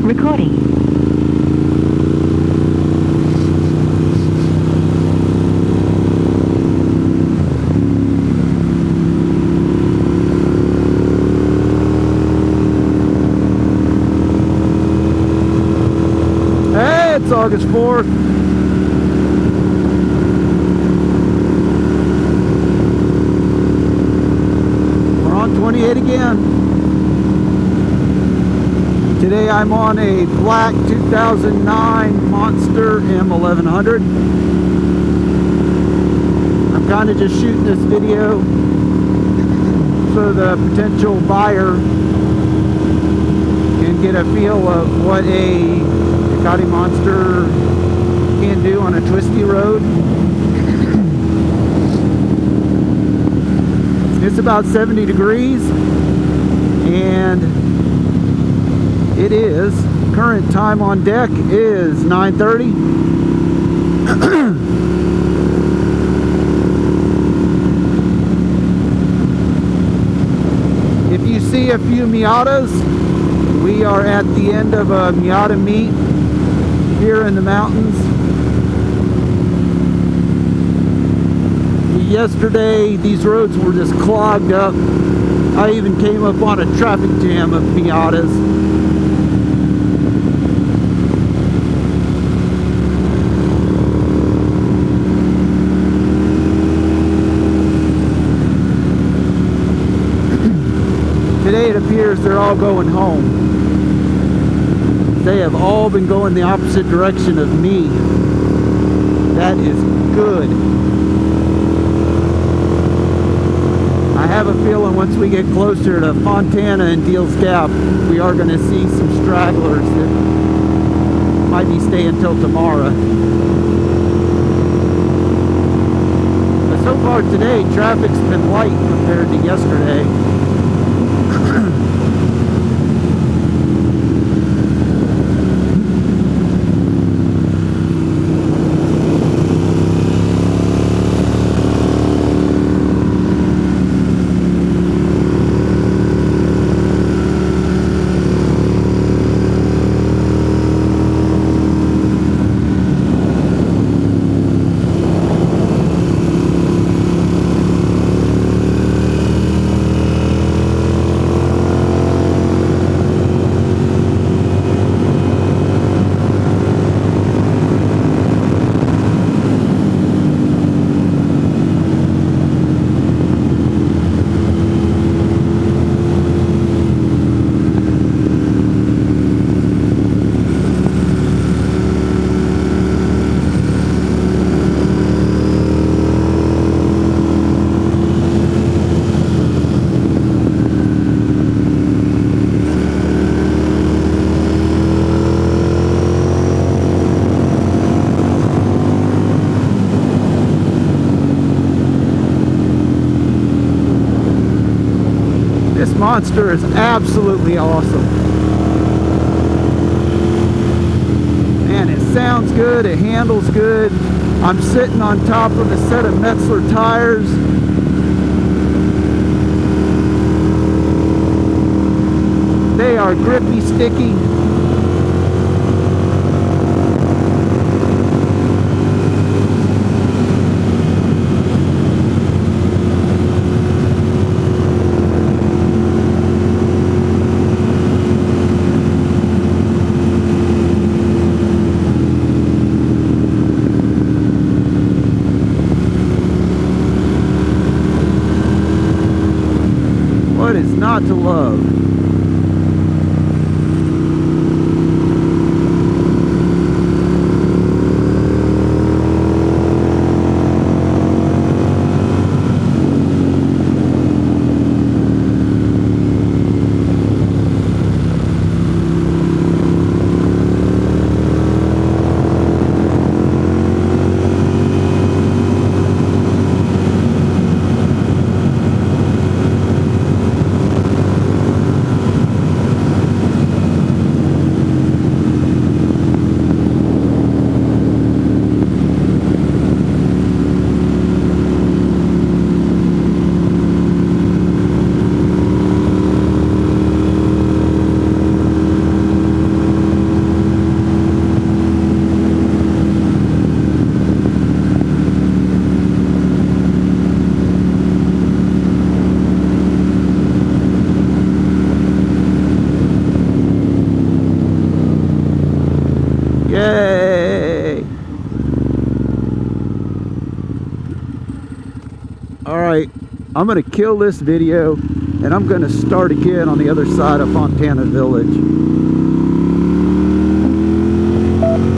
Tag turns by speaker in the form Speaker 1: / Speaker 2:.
Speaker 1: Recording.
Speaker 2: Hey, it's August 4th. We're on 28 again. Today I'm on a black 2009 Monster M1100. I'm kind of just shooting this video so the potential buyer can get a feel of what a Ducati Monster can do on a twisty road. It's about 70 degrees and it is, current time on deck is 9:30. If you see a few Miatas, we are at the end of a Miata meet here in the mountains. Yesterday, these roads were just clogged up. I even came up on a traffic jam of Miatas. Today it appears they're all going home. They have all been going the opposite direction of me. That is good. I have a feeling once we get closer to Fontana and Deals Gap, we are going to see some stragglers that might be staying till tomorrow. But so far today, traffic's been light compared to yesterday. This Monster is absolutely awesome. Man, it sounds good, it handles good. I'm sitting on top of a set of Metzler tires. They are grippy, sticky. What is not to love? Yay! Alright, I'm going to kill this video and I'm going to start again on the other side of Fontana Village.